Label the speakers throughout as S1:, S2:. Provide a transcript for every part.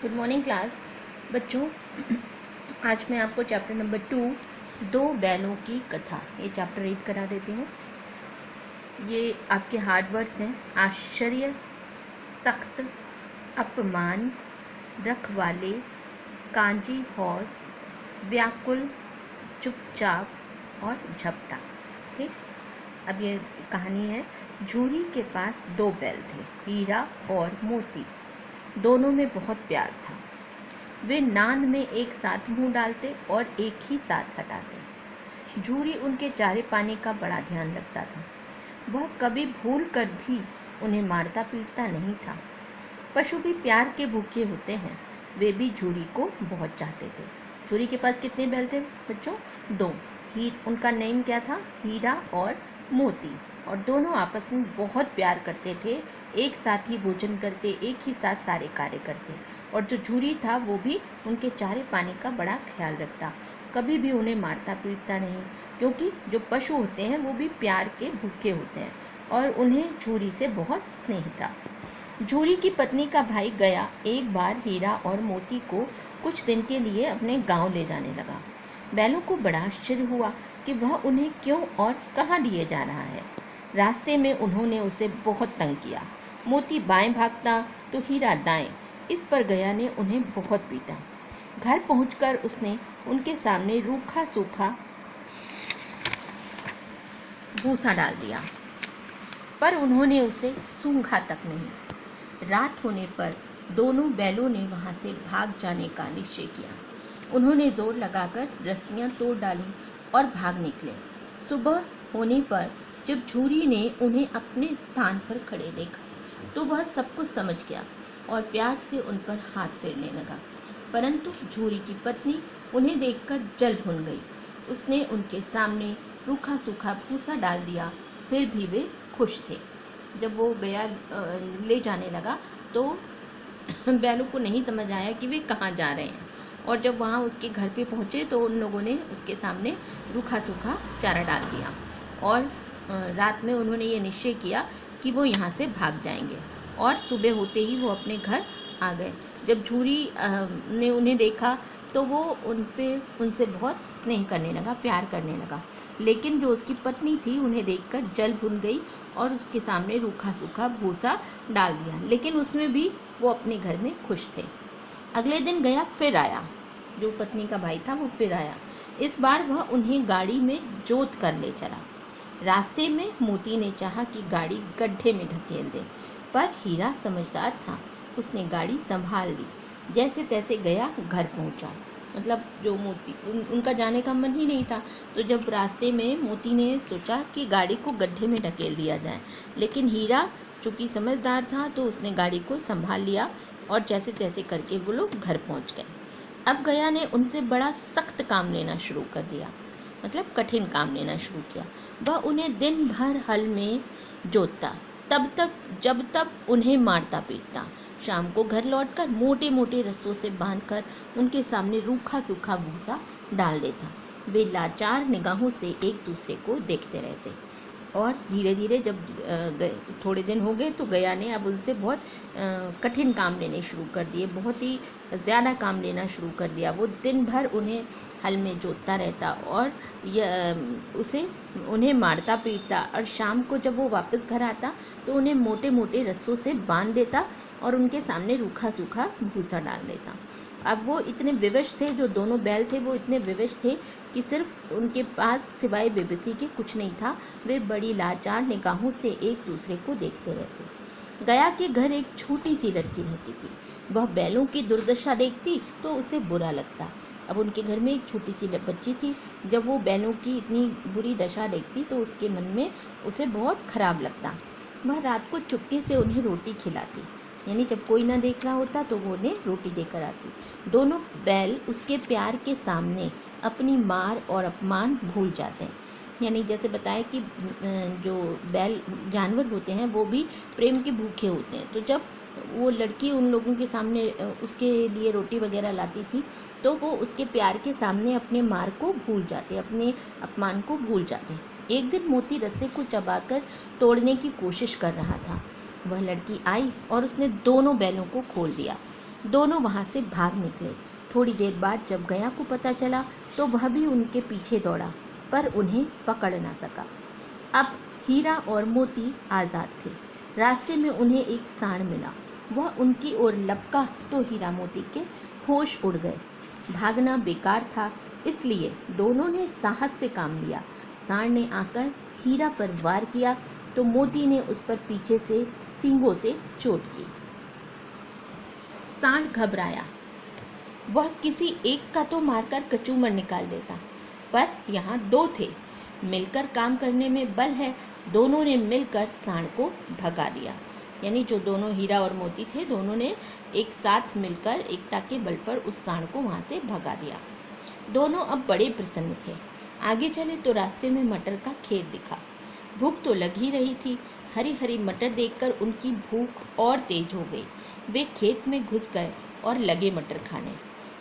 S1: Good morning class बच्चों। आज मैं आपको चैप्टर नंबर 2 दो बैलों की कथा ये चैप्टर रीड करा देती हूँ। ये आपके हार्ड वर्ड्स हैं। आश्चर्य, सख्त, अपमान, रखवाले, कांजी हौस, व्याकुल, चुपचाप और झपटा। ठीक, अब ये कहानी है। झूरी के पास दो बैल थे, हीरा और मोती। दोनों में बहुत प्यार था। वे नांद में एक साथ मुंह डालते और एक ही साथ हटाते। झूरी उनके चारे पाने का बड़ा ध्यान रखता था। वह कभी भूल कर भी उन्हें मारता पीटता नहीं था। पशु भी प्यार के भूखे होते हैं। वे भी झूरी को बहुत चाहते थे। झूरी के पास कितने बैल थे बच्चों? दो। उनका नेम क्या था? हीरा और मोती। और दोनों आपस में बहुत प्यार करते थे। एक साथ ही भोजन करते, एक ही साथ सारे कार्य करते। और जो झूरी था वो भी उनके चारे पानी का बड़ा ख्याल रखता। कभी भी उन्हें मारता पीटता नहीं, क्योंकि जो पशु होते हैं वो भी प्यार के भूखे होते हैं और उन्हें झूरी से बहुत स्नेह था। झूरी की पत्नी का भाई गया एक बार हीरा और मोती को कुछ दिन के लिए अपने गांव ले जाने लगा। बैलों को बड़ा आश्चर्य हुआ कि वह उन्हें क्यों और कहाँ लिए जा रहा है। रास्ते में उन्होंने उसे बहुत तंग किया। मोती बाएं भागता तो हीरा दाएं। इस पर गया ने उन्हें बहुत पीटा। घर पहुंचकर उसने उनके सामने रूखा सूखा भूसा डाल दिया, पर उन्होंने उसे सूंघा तक नहीं। रात होने पर दोनों बैलों ने वहां से भाग जाने का निश्चय किया। उन्होंने जोर लगाकर रस्सियां तोड़ डाली और भाग निकले। सुबह होने पर जब झूरी ने उन्हें अपने स्थान पर खड़े देखा तो वह सब कुछ समझ गया और प्यार से उन पर हाथ फेरने लगा। परंतु झूरी की पत्नी उन्हें देखकर जल भुन गई। उसने उनके सामने रूखा सूखा भूसा डाल दिया, फिर भी वे खुश थे। जब वो गया ले जाने लगा तो बैलों को नहीं समझ आया कि वे कहाँ जा रहे हैं। और जब वहाँ उसके घर पे पहुँचे तो उन लोगों ने उसके सामने रूखा सूखा चारा डाल दिया और रात में उन्होंने ये निश्चय किया कि वो यहाँ से भाग जाएंगे। और सुबह होते ही वो अपने घर आ गए। जब झूरी ने उन्हें देखा तो वो उनसे बहुत स्नेह करने लगा, प्यार करने लगा। लेकिन जो उसकी पत्नी थी उन्हें देखकर जल भुन गई और उसके सामने रूखा सूखा भूसा डाल दिया। लेकिन उसमें भी वो अपने घर में खुश थे। अगले दिन गया फिर आया। जो पत्नी का भाई था वो फिर आया। इस बार वह उन्हें गाड़ी में जोत कर ले चला। रास्ते में मोती ने चाहा कि गाड़ी गड्ढे में ढकेल दे, पर हीरा समझदार था। उसने गाड़ी संभाल ली। जैसे तैसे गया, घर पहुंचा। मतलब जो मोती उनका जाने का मन ही नहीं था। तो जब रास्ते में मोती ने सोचा कि गाड़ी को गड्ढे में ढकेल दिया जाए, लेकिन हीरा चूँकि समझदार था तो उसने गाड़ी को संभाल लिया और जैसे तैसे करके वो लोग घर पहुंच गए। अब गया ने उनसे बड़ा सख्त काम लेना शुरू कर दिया, मतलब कठिन काम लेना शुरू किया। वह उन्हें दिन भर हल में जोतता, जब तक उन्हें मारता पीटता। शाम को घर लौटकर मोटे मोटे रस्सों से बांधकर उनके सामने रूखा सूखा भूसा डाल देता। वे लाचार निगाहों से एक दूसरे को देखते रहते। और धीरे धीरे जब थोड़े दिन हो गए तो गया ने अब उनसे बहुत कठिन काम लेने शुरू कर दिए, बहुत ही ज़्यादा काम लेना शुरू कर दिया। वो दिन भर उन्हें हल में जोतता रहता और उन्हें मारता पीटता। और शाम को जब वो वापस घर आता तो उन्हें मोटे मोटे रस्सों से बांध देता और उनके सामने रूखा सूखा भूसा डाल देता। अब वो इतने विवश थे, जो दोनों बैल थे वो इतने विवश थे कि सिर्फ उनके पास सिवाय बेबसी के कुछ नहीं था। वे बड़ी लाचार निगाहों से एक दूसरे को देखते रहते। गया के घर एक छोटी सी लड़की रहती थी। वह बैलों की दुर्दशा देखती तो उसे बुरा लगता। अब उनके घर में एक छोटी सी बच्ची थी। जब वो बैलों की इतनी बुरी दशा देखती तो उसके मन में उसे बहुत खराब लगता। वह रात को चुपके से उन्हें रोटी खिलाती, यानी जब कोई ना देख रहा होता तो वो उन्हें रोटी देकर आती। दोनों बैल उसके प्यार के सामने अपनी मार और अपमान भूल जाते हैं। यानी जैसे बताया कि जो बैल जानवर होते हैं वो भी प्रेम के भूखे होते हैं। तो जब वो लड़की उन लोगों के सामने उसके लिए रोटी वगैरह लाती थी तो वो उसके प्यार के सामने अपने मार को भूल जाते, अपने अपमान को भूल जाते। एक दिन मोती रस्से को चबाकर तोड़ने की कोशिश कर रहा था। वह लड़की आई और उसने दोनों बैलों को खोल दिया। दोनों वहाँ से भाग निकले। थोड़ी देर बाद जब गया को पता चला तो वह भी उनके पीछे दौड़ा, पर उन्हें पकड़ ना सका। अब हीरा और मोती आज़ाद थे। रास्ते में उन्हें एक सांड मिला। वह उनकी ओर लपका तो हीरा मोती के होश उड़ गए। भागना बेकार था, इसलिए दोनों ने साहस से काम लिया। सांड ने आकर हीरा पर वार किया तो मोती ने उस पर पीछे से सींगों से चोट की। सांड घबराया। वह किसी एक का तो मारकर कचूमर निकाल देता, पर यहाँ दो थे। मिलकर काम करने में बल है। दोनों ने मिलकर सांड को भगा दिया। यानी जो दोनों हीरा और मोती थे, दोनों ने एक साथ मिलकर एकता के बल पर उस सांड को वहाँ से भगा दिया। दोनों अब बड़े प्रसन्न थे। आगे चले तो रास्ते में मटर का खेत दिखा। भूख तो लग ही रही थी। हरी हरी मटर देखकर उनकी भूख और तेज हो गई। वे खेत में घुस गए और लगे मटर खाने।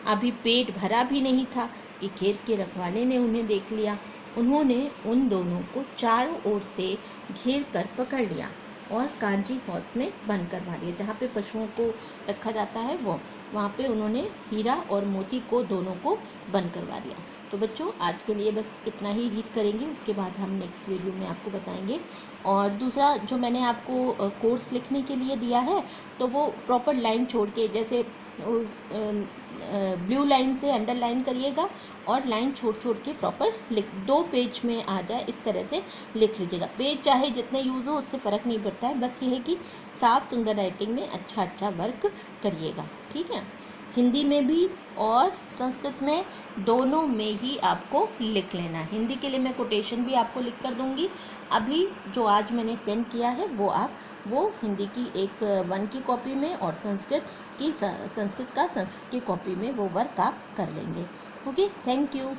S1: अभी पेट भरा भी नहीं था कि खेत के रखवाले ने उन्हें देख लिया। उन्होंने उन दोनों को चारों ओर से घेर कर पकड़ लिया और कांजी हाउस में बंद करवा दिया, जहाँ पे पशुओं को रखा जाता है वहाँ पे उन्होंने हीरा और मोती को दोनों को बंद करवा दिया। तो बच्चों, आज के लिए बस इतना ही रीड करेंगे, उसके बाद हम नेक्स्ट वीडियो में आपको बताएंगे। और दूसरा जो मैंने आपको कोर्स लिखने के लिए दिया है, तो वो प्रॉपर लाइन छोड़ के, जैसे उस ब्लू लाइन से अंडरलाइन करिएगा और लाइन छोड़ के प्रॉपर लिख, 2 पेज में आ जाए इस तरह से लिख लीजिएगा। पेज चाहे जितने यूज़ हो उससे फ़र्क नहीं पड़ता है, बस ये है कि साफ सुंदर राइटिंग में अच्छा वर्क करिएगा, ठीक है। हिंदी में भी और संस्कृत में दोनों में ही आपको लिख लेना है। हिंदी के लिए मैं कोटेशन भी आपको लिख कर दूँगी। अभी जो आज मैंने सेंड किया है वो हिंदी की एक 1 की कॉपी में और संस्कृत की कॉपी में वो वर्क आप कर लेंगे। Okay, thank you.